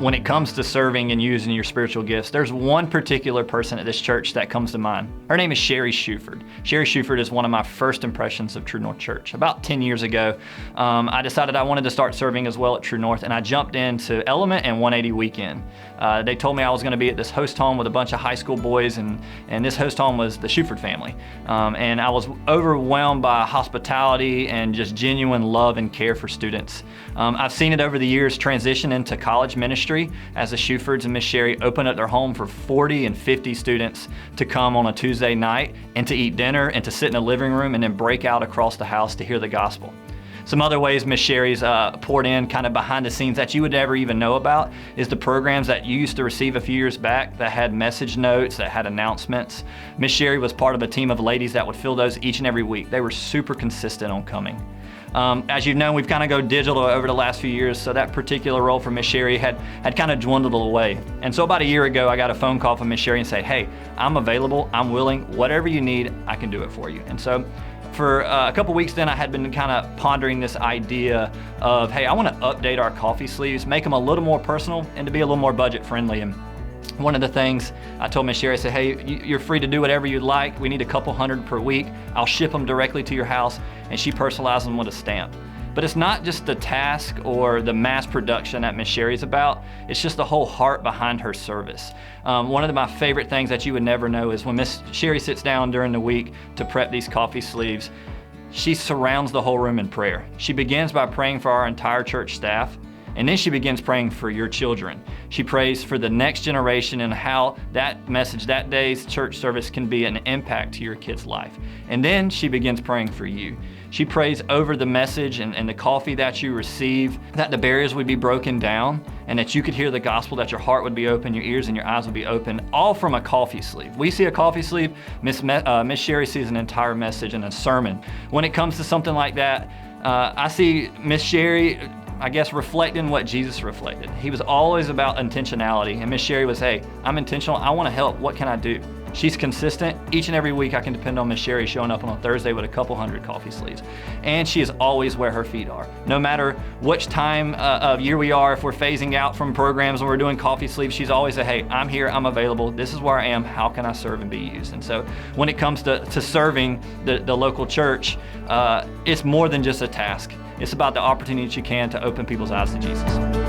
When it comes to serving and using your spiritual gifts, there's one particular person at this church that comes to mind. Her name is Shari Shuford. Shari Shuford is one of my first impressions of True North Church. About 10 years ago, I decided I wanted to start serving as well at True North, and I jumped into Element and 180 Weekend. They told me I was going to be at this host home with a bunch of high school boys, and this host home was the Shuford family. And I was overwhelmed by hospitality and just genuine love and care for students. I've seen it over the years transition into college ministry as the Shufords and Miss Shari opened up their home for 40 and 50 students to come on a Tuesday night and to eat dinner and to sit in the living room and then break out across the house to hear the gospel. Some other ways Miss Shari's poured in kind of behind the scenes that you would never even know about is the programs that you used to receive a few years back that had message notes, that had announcements. Miss Shari was part of a team of ladies that would fill those each and every week. They were super consistent on coming. As you've known, we've kind of go digital over the last few years, so that particular role for Miss Shari had kind of dwindled away. And so about a year ago, I got a phone call from Miss Shari and say, hey, I'm available, I'm willing, whatever you need, I can do it for you. And so for a couple weeks then, I had been kind of pondering this idea of, hey, I want to update our coffee sleeves, make them a little more personal and to be a little more budget friendly. And one of the things I told Miss Shari, I said, hey, you're free to do whatever you'd like. We need a couple hundred per week. I'll ship them directly to your house, and she personalized them with a stamp. But it's not just the task or the mass production that Miss Shari's about, it's just the whole heart behind her service. One of my favorite things that you would never know is when Miss Shari sits down during the week to prep these coffee sleeves, she surrounds the whole room in prayer. She begins by praying for our entire church staff, and then she begins praying for your children. She prays for the next generation and how that message, that day's church service can be an impact to your kid's life. And then she begins praying for you. She prays over the message and the coffee that you receive, that the barriers would be broken down and that you could hear the gospel, that your heart would be open, your ears and your eyes would be open, all from a coffee sleeve. We see a coffee sleeve, Miss Shari sees an entire message and a sermon. When it comes to something like that, I see Miss Shari, I guess, reflecting what Jesus reflected. He was always about intentionality, and Miss Shari was, hey, I'm intentional, I want to help, what can I do? She's consistent. Each and every week I can depend on Miss Shari showing up on a Thursday with a couple hundred coffee sleeves. And she is always where her feet are. No matter which time of year we are, if we're phasing out from programs and we're doing coffee sleeves, she's always a, hey, I'm here, I'm available, this is where I am, how can I serve and be used? And so when it comes to serving the local church, it's more than just a task. It's about the opportunity that you can to open people's eyes to Jesus.